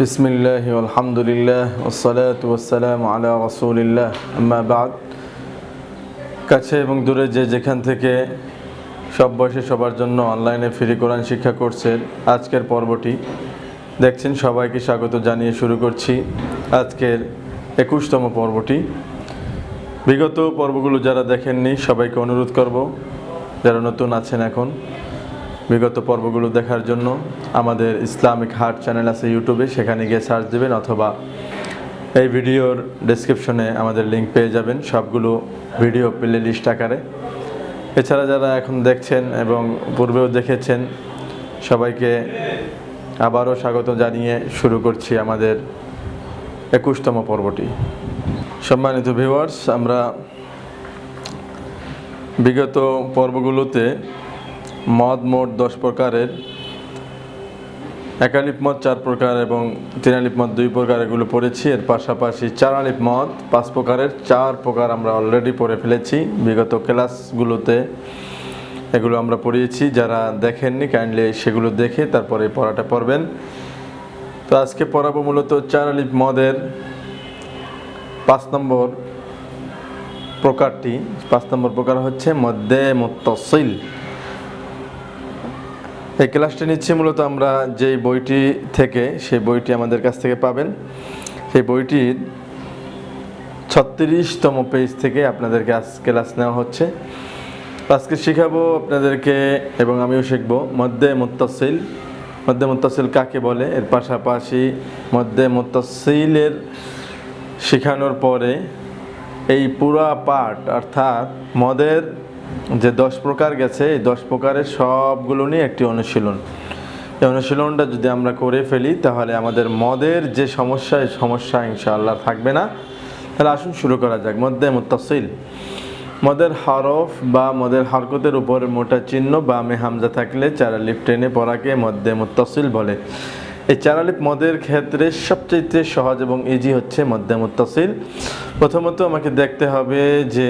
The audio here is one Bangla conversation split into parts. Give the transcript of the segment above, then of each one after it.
বিসমিল্লাহি আলহামদুলিল্লাহ ওয়াসসালাতু ওয়াসসালামু আলা রাসূলিল্লাহ আম্মা বাদ। কাছে এবং দূরে যে যেখান থেকে সব বয়সে সবার জন্য অনলাইনে ফ্রি কোরআন শিক্ষা কোর্সের আজকের পর্বটি দেখছেন, সবাইকে স্বাগত জানিয়ে শুরু করছি আজকের 21তম পর্বটি। বিগত পর্বগুলো যারা দেখেননি সবাইকে অনুরোধ করব, যারা নতুন আছেন এখন বিগত পর্বগুলো দেখার জন্য আমাদের ইসলামিক হার্ট চ্যানেল আছে ইউটিউবে, সেখানে গিয়ে সার্চ দেবেন অথবা এই ভিডিওর ডেসক্রিপশনে আমাদের লিঙ্ক পেয়ে যাবেন সবগুলো ভিডিও প্লে লিস্ট আকারে। এছাড়া যারা এখন দেখছেন এবং পূর্বেও দেখেছেন সবাইকে আবারও স্বাগত জানিয়ে শুরু করছি আমাদের 21তম পর্বটি। সম্মানিত ভিউয়ার্স, আমরা বিগত পর্বগুলোতে মদ মোট 10 প্রকারের, একালিপ মদ 4 প্রকার এবং তিনালিপ মদ 2 প্রকার এগুলো পড়েছি। এর পাশাপাশি চারালিপ মদ 5 প্রকারের 4 প্রকার আমরা অলরেডি পড়ে ফেলেছি। বিগত ক্লাসগুলোতে এগুলো আমরা পড়িয়েছি, যারা দেখেননি কাইন্ডলি সেগুলো দেখে তারপরে পড়াটা পড়বেন। তো আজকে পড়াবো মূলত চারালিপ মদের 5 নম্বর প্রকারটি। 5 নম্বর প্রকার হচ্ছে মদ্দে মুত্তাসিল। এই ক্লাসটি নিচ্ছি মূলত আমরা যেই বইটি থেকে, সেই বইটি আমাদের কাছ থেকে পাবেন। সেই বইটির 36তম পেজ থেকে আপনাদেরকে আজ ক্লাস নেওয়া হচ্ছে। আজকে শেখাবো আপনাদেরকে এবং আমিও শিখবো মদ্দে মুত্তাসিল। মদ্দে মুত্তাসিল কাকে বলে, এর পাশাপাশি মদ্দে মুত্তাসিলের শেখানোর পরে এই পুরা পার্ট অর্থাৎ মদের যে 10 প্রকার গেছে, এই 10 প্রকারের সবগুলো নিয়ে একটি অনুশীলন। এই অনুশীলনটা যদি আমরা করে ফেলি তাহলে আমাদের মদের যে সমস্যা, এই সমস্যা ইনশাআল্লাহ থাকবে না। তাহলে আসুন শুরু করা যাক। মদ্দে মুত্তাসিল, মদের হরফ বা মদের হরকতের উপরে মোটা চিহ্ন বামে হামজা থাকলে চারালিপ টেনে পড়াকে মদ্দে মুত্তাসিল বলে। এই চারালিপ মদের ক্ষেত্রে সবচেয়ে সহজ এবং ইজি হচ্ছে মদ্দে মুত্তাসিল। প্রথমত আমাকে দেখতে হবে যে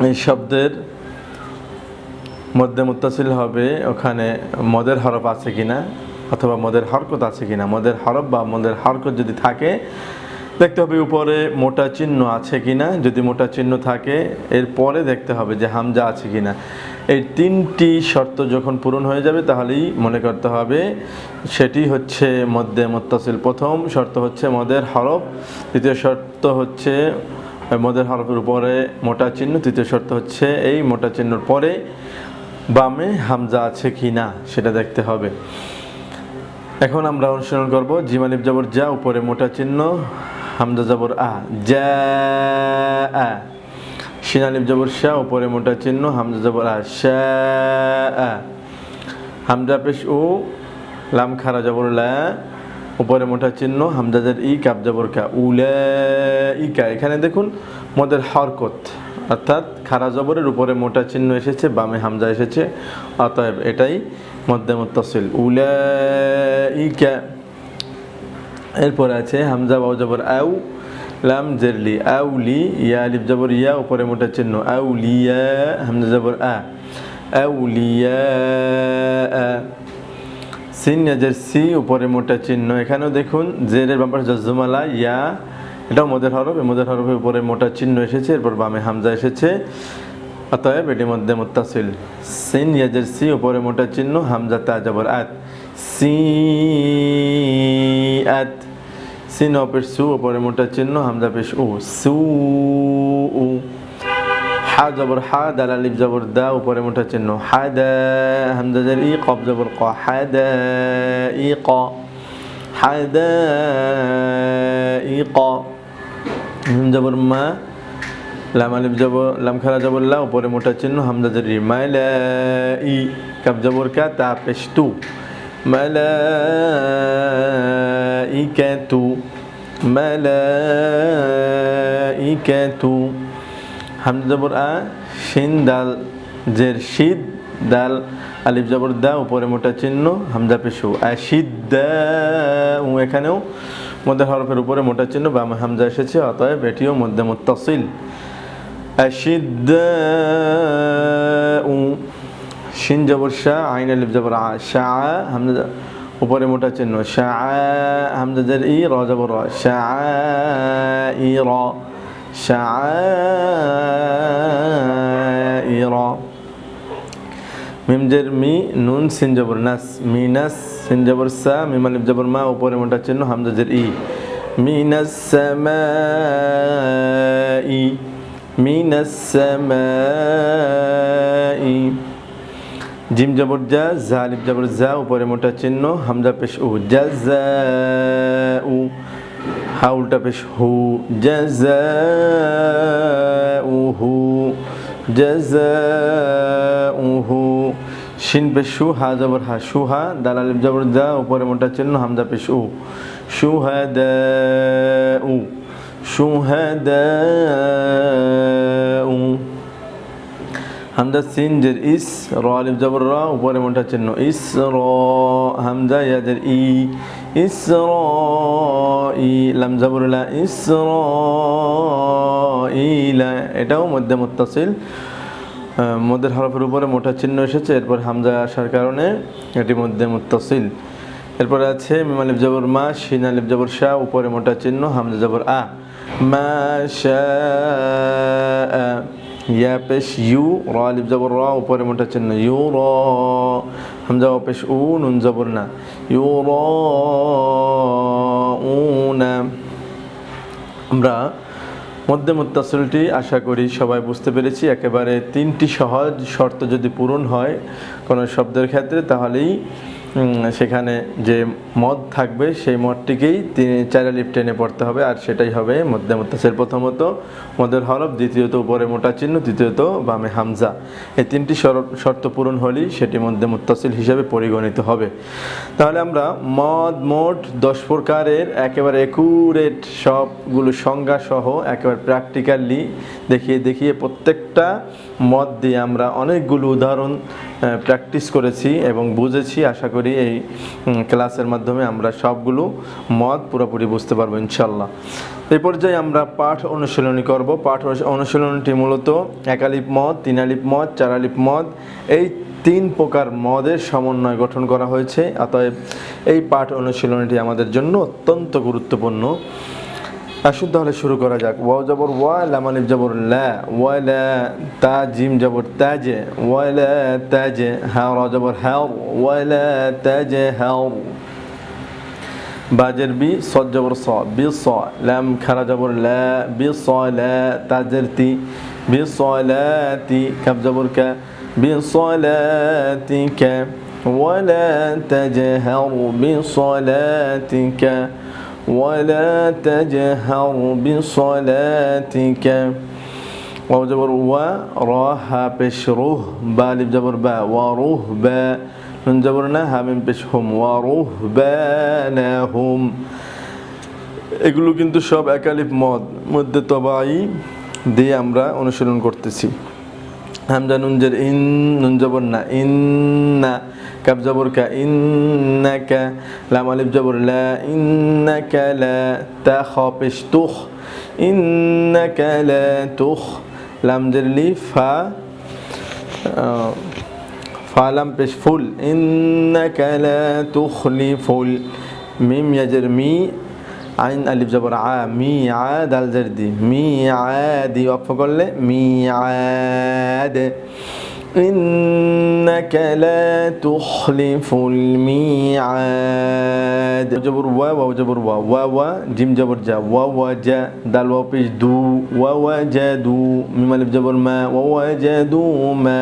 এই শব্দের মদ্দে মুত্তাসিল হবে ওখানে মদের হরফ আছে কিনা অথবা মদের হরকত আছে কিনা। মদের হরফ বা মদের হরকত যদি থাকে দেখতে হবে উপরে মোটা চিহ্ন আছে কিনা। যদি মোটা চিহ্ন থাকে এরপরে দেখতে হবে যে হামজা আছে কিনা। এই 3টি শর্ত যখন পূরণ হয়ে যাবে তাহলেই মনে করতে হবে সেটি হচ্ছে মদ্দে মুত্তাসিল। প্রথম শর্ত হচ্ছে মদের হরফ, দ্বিতীয় শর্ত হচ্ছে মদের হরফের উপরে মোটা চিহ্ন, তৃতীয় শর্ত হচ্ছে এই মোটা চিহ্নর পরে বামে হামজা আছে কিনা সেটা দেখতে হবে। এখন আমরা অনুসরণ করব। জিম আলিফ জবর যা, উপরে মোটা চিহ্ন, হামজা জবর আ, যা আ। শিন আলিফ জবর শা, উপরে মোটা চিহ্ন, হামজা জবর আ, শা আ। হামজা পেশ উ, লাম খারা জবর লা, উপরে মোটা চিহ্ন, হামজা জের ই, কাব জবর কা, উলাইকা। এখানে দেখুন মদের হরকত অর্থাৎ খারা জবরের উপরে মোটা চিহ্ন এসেছে, বামে হামজা এসেছে, অতএব এটাই মদ্দে মুত্তাসিল, উলাইকা। এরপরে আছে হামজা ওয়াও জবর আউ, লাম জেরলি, আউলি, ইয়া আলিফ জবর ইয়া, উপরে মোটা চিহ্ন, আউলিয়া, হামজা জবর আ, আউলিয়া। সিন ইয়াজের সি, উপরে মোটা চিহ্ন। এখানেও দেখুন জেরের বাম পাশে জজমালা ইয়া, এটাও মদের হরফ। এই মদের হরফের উপরে মোটা চিহ্ন এসেছে, এরপর বামে হামজা এসেছে, অতএব এটি মদ্দে মুত্তাসিল। সিন ইয়াজের সি, উপরে মোটা চিহ্ন, হামজা তা জবর আত, সি আত। সিন অপের সু, উপরে মোটা চিহ্ন, হামজা পেশ উ, সু উ। হা জবর হা, দাল আলিফ জবর দা, উপরে মোটা চিহ্ন, হাদা, হামজা জের ই, কফ জবর ক, হাদা ই ক, হাদা ই ক। মিম জবর মা, লাম আলিফ জবর, লাম খারা জবর লা, উপরে মোটা চিহ্ন, হামজা জের ই, মালাই, কাব জবর কা, তা পেশ তু, মালাইকাতু, মালাইকাতু। হামজা জবর আ, শিন দাল জের শিদ, দাল আলিফ জবর দা, উপরে মোটা চিহ্ন, হামজা পেশু, আশিদ্দাউ। এখানেও মদের হরফের উপরে মোটা চিহ্ন, বামে হামজা এসেছে, অতএব এটিও মদ্দে মুত্তাসিল, আশিদ্দাউ। শিন জবর শা, আইন আলিফ জবর আ, শা, হামজা উপরে মোটা চিহ্ন শা, হামজা জের ই, র জবর র, শাআইর, শাআইর। মিম জের মি, নুন সিন জবর নাস, মিনাস, সিন জবর সা, মিম আলিফ জবর মা, উপরে মোটা চিহ্ন হামজা জের ই, মিনাস সামাই, মিনাস সামাই। জিম জবর জা, জা আলিফ জবর জা, উপরে মোটা চিহ্ন হামজা পেশ উ, জাযাউ, হা উল্টা পেশ হু, জাযাউহু, জাযাউহু। শিন পেশ শু, হা জবর হা, শুহা, দাল আলিফ জবর দা, উপরে মোটা চিহ্ন হামজা পেশ উ, শুহাদাউ, শুহাদাউ। হামজা সিন জের ইস, র আলিফ জবর র, উপরে মোটা চিহ্ন ইসর, হামজা ইয়া জের ই, ইসরাই, লাম জবর লা, ইসরাইলা। এটাও মধ্যে মুত্তাসিল, মধ্যের হরফের উপরে মোটা চিহ্ন এসেছে, এরপর হামজা আসার কারণে এটি মধ্যে মুত্তাসিল। এরপরে আছে মিম আলিফ জবর মা, শিন আলিফ জবর শা, উপরে মোটা চিহ্ন হামজা জবর আ, মা শাআ, ইয়া পেশ ইউ, র আলিফ জবর র, উপরে মোটা চিহ্ন ইউ র, হামজা পেশ উ, নুন জবর না, ইউ র উনা। আমরা মধ্যে মুত্তাসিলটি আশা করি সবাই বুঝতে পেরেছি। একেবারে 3টি সহজ শর্ত যদি পূরণ হয় কোনো শব্দের ক্ষেত্রে, তাহলেই সেখানে যে মদ থাকবে সেই মদটিকেই 4 আলিফ টেনে পড়তে হবে, আর সেটাই হবে মধ্যে মুত্তাসিল। প্রথমত মদের হরফ, দ্বিতীয়ত উপরে মোটা চিহ্ন, তৃতীয়ত বামে হামজা। এই 3টি শর্ত পূরণ হলেই সেটি মধ্যে মুত্তাসিল হিসেবে পরিগণিত হবে। তাহলে আমরা মদ মোট 10 প্রকারের একেবারে একুরেট সবগুলো সংজ্ঞা সহ একেবারে প্র্যাকটিক্যালি দেখিয়ে প্রত্যেকটা মদ দিয়ে আমরা অনেকগুলো উদাহরণ প্র্যাকটিস করেছি এবং বুঝেছি। আশা করি এই ক্লাসের মাধ্যমে আমরা সবগুলো মদ পুরোপুরি বুঝতে পারবো ইনশাল্লাহ। এই পর্যায়ে আমরা পাঠ অনুশীলনী করব। পাঠ অনুশীলনীটি মূলত 1 আলিফ মদ, 3 আলিফ মদ, 4 আলিফ মদ, এই 3 প্রকার মদের সমন্বয় গঠন করা হয়েছে। অতএব এই পাঠ অনুশীলনীটি আমাদের জন্য অত্যন্ত গুরুত্বপূর্ণ। আসুন তাহলে শুরু করা যাক। ওয়াও জবর ওয়া, লাম আলিফ জবর লা, ওয়ালা, তা জিম জবর তাজে, ওয়ালা তাজে, হা রা জবর হাও, ওয়ালা তাজে হাও। বাজের বি, সদ জবর স, বি স, লাম খারা জবর লা, বি স লা, তাজের তি, বি স লা তি, কাব জবর কা, বি স লা তি কা, ওয়ালা তাজে হাও বি স লা তি কা, ولا تجهر بصلاتك. واو جبر وا، راها পেশ রুহ, বা আলিফ জবর বা, ওয়ারুহ বা, নুন জবর না, হা মিম পেশ হুম, ওয়ারুহবানাহুম। এগুলো কিন্তু সব 1 আলিফ মদ, মধ্যে তবাই দিয়ে আমরা অনুশীলন করতেছি। হামজা নুন জের ইন, নুন জবর না, ইন্না, কাব জবর কা, ইন্নাকা, লাম আলিফ জবর লা, ইন্নাকা লা, তা খ পেশ তুখ, ইন্নাকা লা তুখ, লাম জের লি, ফা, ফা লাম পেশ ফুল, ইন্নাকা লা তুখলিফুল। মিম ইয়াজের মি, আইন আলিফ জবর আ, মি আ, দাল জের দি, মি আদি, অক্ষ করলে মি আদ। ইন্নাকা লা তুখলিফুল মিআদ। জবর ওয়া, ওয়া জবর ওয়া, ওয়া ওয়া, জিম জবর জা, ওয়া ওয়া জা, দাল ওয়া পেশ দু, ওয়া ওয়া জাদু, মিম আলিফ জবর মা, ওয়া ওয়া জাদু মা,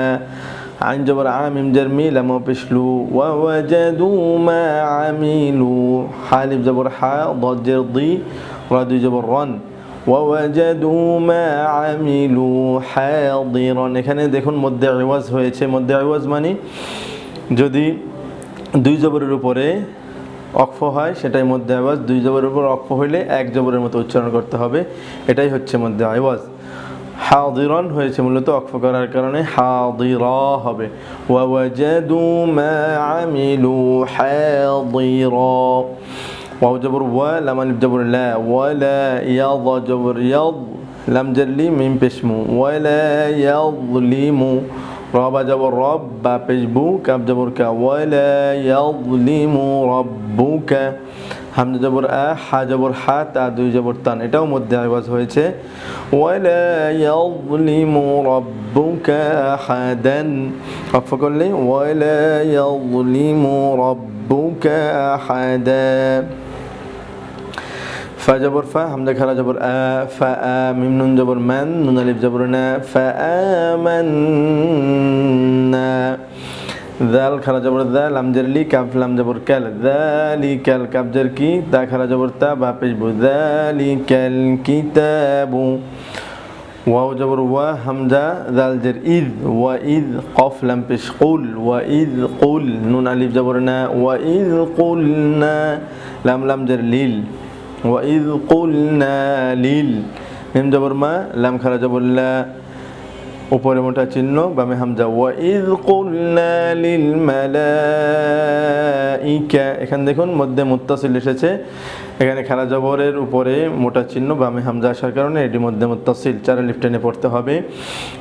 আইন জবর আ, মিম জের মি, লাম ওয়া পেশ লু, ওয়া ওয়া জাদু মা আমিলু, হা আলিফ জবর হা, দাদ জের দি, রা দুই জবর রন, ওয়াজাদু মা আমিলু হাদিরান। এখানে দেখুন মধ্যে আওয়াজ হয়েছে। মধ্যে আওয়াজ মানে যদি 2 জবরের উপরে অক্ফ হয় সেটাই মধ্যে আওয়াজ, 2 জবরের উপর অক্ফ হইলে 1 জবরের মতো উচ্চারণ করতে হবে, এটাই হচ্ছে মধ্যে আওয়াজ। হাদিরান হয়েছে মূলত অক্ফ করার কারণে হাদিরা হবে। ওয়াজাদু মা আমিলু হাদিরা। ওয়াও জবর ওয়া, লাম আলিফ জবর লা, ওয়ালা, ইয়াদ জবর ইয়াদ, লাম জারলি, মিম পেশ মু, ওয়ালা ইয়াযলিমু, রবা জবর রব বা পেশ বু কাব জবর কা ওয়ালা ইয়াযলিমু রাব্বুকা হামজা জবর আ হা জবর হা তা দুই জবর তান এটাও মধ্যে আওয়াজ হয়েছে ওয়ালা ইয়াযলিমু রাব্বুকা আহাদান ওয়াকফ করলে ওয়ালা ইয়াযলিমু রাব্বুকা আহাদা ফা জবর ফা হামজা খারা জবর আ ফা আ মিম নুন জবর মান নুন আলিফ জবর না ফা আমান্না দাল খারা জবর দা লাম জের লি কাফ লাম জবর কাল যালিকাল কাফ জের কি তা খারা জবর তা বা পেশ বু যালিকাল কিতাবু ওয়াও জবর ওয়া হামজা দাল জের ইদ ওয়া ইদ কফ লাম পেশ কুল ওয়া ইদ কুল নুন আলিফ জবর না ওয়া ইদ কুলনা লাম লাম জের লিল وإذ قلنا লিল মিম জবর মা লাম খারা জবর লা উপরে মোটা চিহ্ন বামে হামজা وإذ قلنا للملائكة এখানে দেখুন মধ্যে মুত্তাসিল এসেছে এখানে খারা জবরের উপরে মোটা চিহ্ন বামে হামজা আসার কারণে এটি মধ্যে মুত্তাসিল চার আলিফ টেনে পড়তে হবে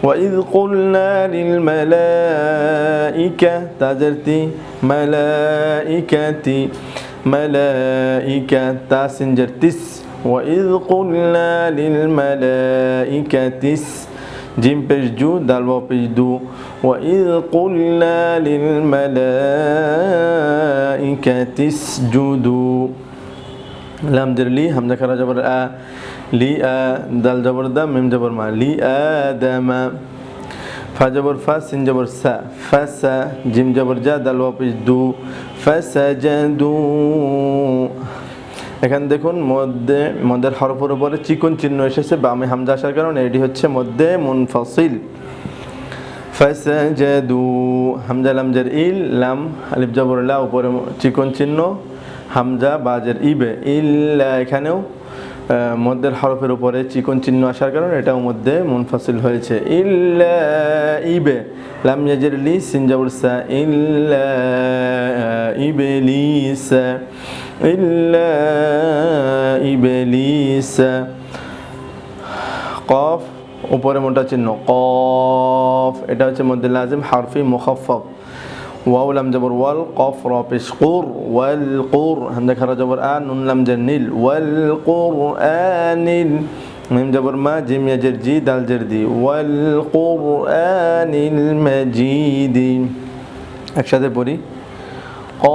وإذ قلنا للملائكة তাজরতি মালাইকাতি ملائكة تاسنجر تس وإذ قلنا للملائكة جيم بجدو دال واو بجدو وإذ قلنا للملائكة اسجدوا لام در لي همزة كرا جبر آ لي آ دال جبر دا ميم جبر ما لي آدم ফা জবর ফা সিন জবর সা ফাসা জিম জবর জা দাল ওয়া পেশ দু ফাসাজাদু এখানে দেখুন মধ্যের হরফের উপরে চিকন চিহ্ন এসেছে বামে হামজা আসার কারণে এটি হচ্ছে মধ্যে মুনফাসিল ফাসাজাদু হামজা লাম জের ইল লাম আলিফ জবর লা উপরে চিকন চিহ্ন হামজা বাজের ইবে ইল্লা এখানেও মধ্যের হরফের উপরে চিকন চিহ্ন আসার কারণে এটাও মধ্যে মুনফাসিল হয়েছে ইল্লা ইবে লাম ইয়াজের লি সিন জবর সা ইল্লা ইবলিস ইল্লা ইবলিস কফ উপরে মোটা চিহ্ন কফ এটা হচ্ছে মধ্যে লাজিম হারফি মুখাফফাফ ওয়াও লাম জবর ওয়াল কফ রা পেশ কুর ওয়াল কুর হামজা খারা জবর আ নুন লাম জের নিল ওয়াল কুরআনিল মিম জবর মা জিম ইয়াজের জি দাল জের দি ওয়াল কুরআনিল মাজিদ একসাথে পড়ি কফ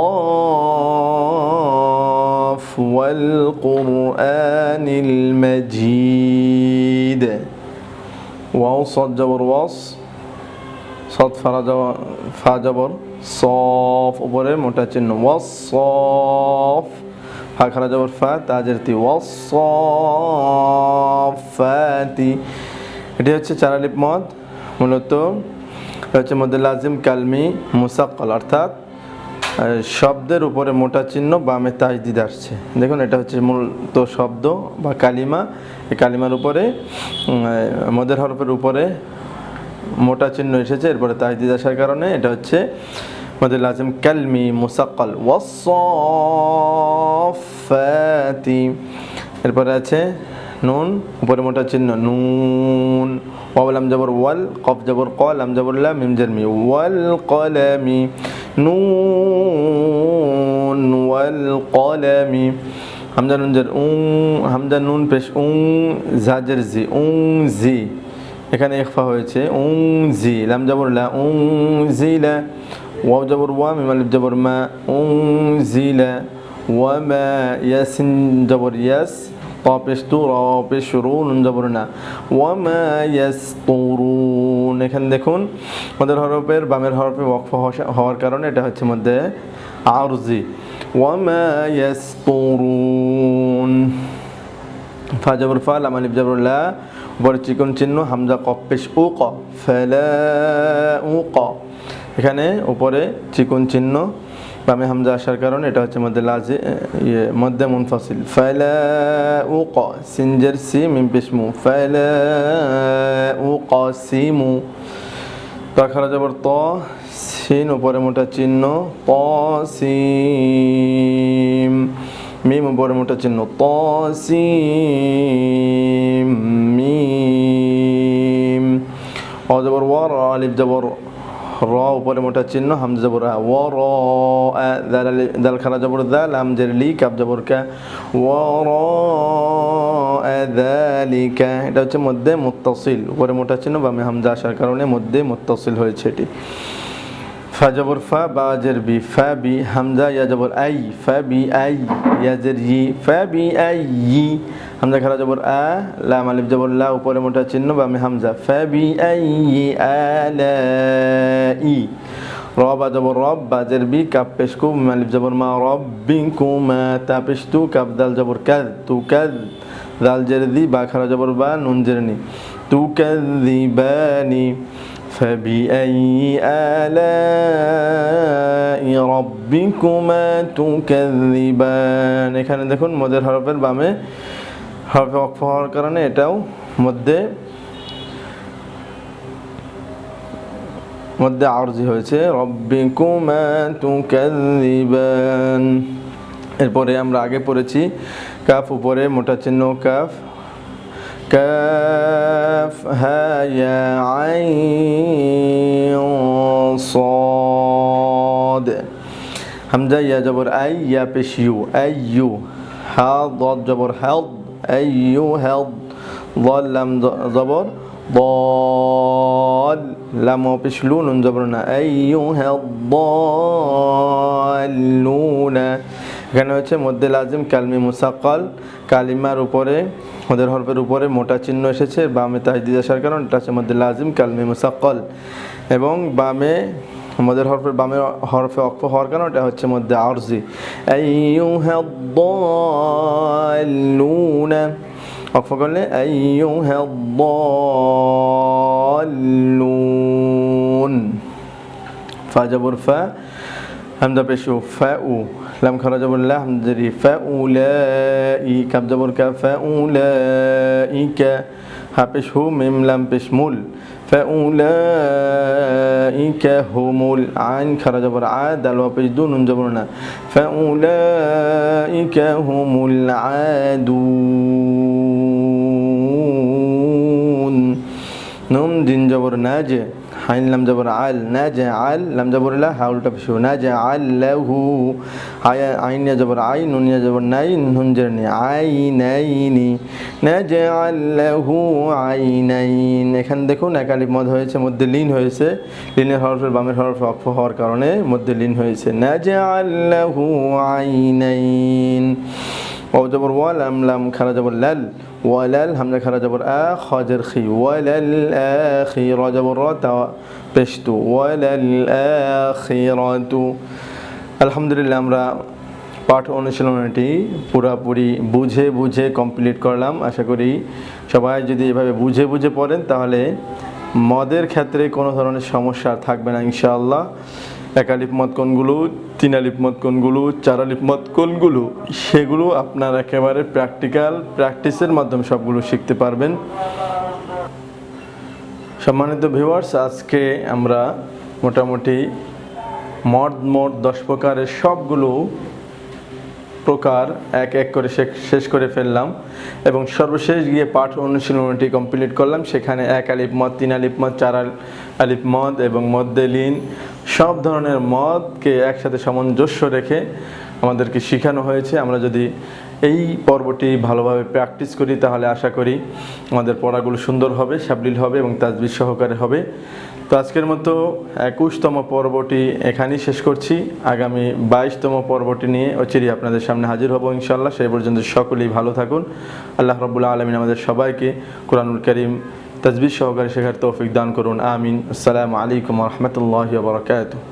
ওয়াল কুরআনিল মাজিদ ওয়াও সাদ জবর ওয়াস সাদ ফা জবর সফ উপরে মোটা চিহ্ন ওয়াসফ ফা খারা জবর ফা তাজের তি ওয়াসফাতি এটি হচ্ছে চার আলিফ মদ মূলত হচ্ছে মধ্যে লাজিম কালমি মুসাক্কাল অর্থাৎ শব্দের উপরে মোটা চিহ্ন বামে তাজদিদ আসছে দেখুন এটা হচ্ছে মূলত শব্দ বা কালিমা এই কালিমার উপরে মদের হরফের উপরে মোটা চিহ্ন এসেছে এরপরে তাজদিদ আসার কারণে এটা হচ্ছে মধ্যে লাজিম কালমি মুসাক্কাল ওয়াসফাতি এরপরে আছে নুন উপরে মোটা চিহ্ন নুন ওয়াও লাম জবর ওয়াল কফ জবর ক লাম জবর লা মিম জের মি ওয়াল কলামি নুন ওয়াল কলামি হামজা নুন জের হামজা নুন পেশ জাজের জি জি এখানে ইখফা হয়েছে জি লাম জবর লা জিলা ওয়াও জবর ওয়া মিম আলিফ জবর মা জিলা ওয়া মা ইয়াসিন জবর ইয়াস তা পেশ তু রা পেশ রু নুন জবর না ওয়া মা ইয়াসতুরুন এখানে দেখুন মদের হরফের বামের হরফে ওয়াকফ হওয়ার কারণে এটা হচ্ছে মধ্যে আরজি ওয়া মা ইয়াসতুরুন ফা জবর ফা লাম আলিফ জবর লা উপরে চিকন চিহ্ন হামজা কফ পেশ উক ফালা উক এখানে উপরে চিকন চিহ্ন বামে হামজা আসার কারণে এটা হচ্ছে মধ্যে মধ্যে মুনফাসিল ফালা উক সিনজের সি মিম পেশ মু ফালা উকাসিমু তা খারা জবর ত সিন উপরে মোটা চিহ্ন তাসিম মিম উপরে মোটা চিহ্ন তাসিম মিম ওয়া জবর ওয়া রা আলিফ জবর র উপরে মোটা চিহ্ন হামজা জবর আ ওয়া র আ দাল খারা জবর দা লাম জের লি কাফ জবর কা ওয়া র আ যালিকা এটা হচ্ছে মধ্যে মুত্তাসিল উপরে মোটা চিহ্ন বামে হামজা আসার কারণে মধ্যে মুত্তাসিল হয়েছে এটি ফা জবর ফা বা জের বি ফা বি হামজা ইয়া জবর আই ফা বি আই ইয়া জের ই ফা বি আই ই হামজা খারা জবর আ লাম আলিফ জবর লা উপরে মোটা চিহ্ন বামে হামজা ফা বি আই আলাই র বা জবর রব বা জের বি কাপ পেশ কু আলিফ জবর মা রব্বিকুমা তা পেশ তু কাপ দাল জবর কাদ তু কাদ দাল জের দি বা খারা জবর বা নুন জের নি তু কাযিবানি فبأي آلاء ربكما تكذبان এখানে দেখুন মদের হরফের বামে হরফে ওয়াকফ হওয়ার কারণে এটাও মধ্যে আরজি হয়েছে রব্বিকুমা তুকাযিবান এরপরে আমরা আগে পড়েছি কাফ উপরে মোটা চিহ্ন কাফ كاف ها يا عين صاد همزة يا جبر أي يا بش يو أيو ها ضاد جبر حض أيو حض ضال لم جبر ضال لم بش لون جبرنا أيها الضالون এখানে হচ্ছে মধ্যে লাজিম কালমি মুসাক্কাল কালিমার উপরে মদের হরফের উপরে মোটা চিহ্ন এসেছে বামে তাজদিদ আসার কারণে এটা হচ্ছে মধ্যে লাজিম কালমি মুসাক্কাল এবং বামে মদের হরফের বামে হরফে ওয়াকফ হওয়ার কারণে এটা হচ্ছে মধ্যে আরজি আইয়ুহাদ-দাল্লুন ওয়াকফ করলে আইয়ুহাদ-দাল্লুন ফা জবর ফা হামজা পেশু ফাউ লাম খারা জবর লা হামজা রি ফাউলাই কাফ জবর কা ফাউলাইকা হা পেশ হু মিম লাম পেশ মুল ফাউলাইকা হুমুল আইন খারা জবর আ দাল ওয়া পেশ দু নুন জবর না ফাউলাইকা হুমুল আদুন নুন জিন জবর না যে হাইন লাম জবর আল নাজআল লাম জবর লা হা উল্টা পেশ নাজআল লাহু আইন ইয়া জবর আই নুন ইয়া জবর নাই নুন জের নি আইনাইনি নাজআল লাহু আইনাইন এখানে দেখুন এক আলিফ মদ হয়েছে মধ্যে লিন হয়েছে লিনের হরফের বামের হরফ ওয়াকফ হওয়ার কারণে মধ্যে লিন হয়েছে নাজআল লাহু আইনাইন ওয়া জবর ওয়া লাম লাম খারা জবর লাল ওয়ালাল হামজা খারা জবর আ খাজের খি ওয়ালাল আখিরা জবর রা তা পেশতু ওয়ালাল আখিরাতু আলহামদুলিল্লাহ আমরা পাঠ অনুশীলনটি পুরোপুরি বুঝে কমপ্লিট করলাম আশা করি সবাই যদি এভাবে বুঝে পড়েন তাহলে মদের ক্ষেত্রে কোনো ধরনের সমস্যা থাকবে না ইনশাআল্লাহ এক আলিফ মদ কোনগুলো তিন আলিফ মদ কোনগুলো চার আলিফ মদ কোনগুলো সেগুলো আপনার একেবারে প্র্যাকটিসের মাধ্যমে সবগুলো শিখতে পারবেন সম্মানিত ভিউয়ার্স আজকে আমরা মোটামুটি মোট 10 প্রকারের সবগুলো প্রকার এক এক করে শেষ করে ফেললাম এবং সর্বশেষ গিয়ে পাঠ অনুশীলনটি কমপ্লিট করলাম সেখানে এক আলিফ মদ তিন আলিফ মদ চার আলিফ মদ এবং মদ্দে লিন সব ধরনের মদকে একসাথে সামঞ্জস্য রেখে আমাদেরকে শেখানো হয়েছে আমরা যদি এই পর্বটি ভালোভাবে প্র্যাকটিস করি তাহলে আশা করি আমাদের পড়াগুলো সুন্দর হবে সাবলীল হবে এবং তাজবিদ সহকারে হবে তো আজকের মতো 21তম পর্বটি এখানেই শেষ করছি আগামী 22তম পর্বটি নিয়ে অচিরেই আপনাদের সামনে হাজির হব ইনশাআল্লাহ সেই পর্যন্ত সকলেই ভালো থাকুন আল্লাহ রাব্বুল আলামিন আমাদের সবাইকে কুরআনুল কারীম তাজবিদ সহকারে শেখার তৌফিক দান করুন আমিন আসসালামু আলাইকুম ওয়া রাহমাতুল্লাহি ওয়া বারাকাতুহু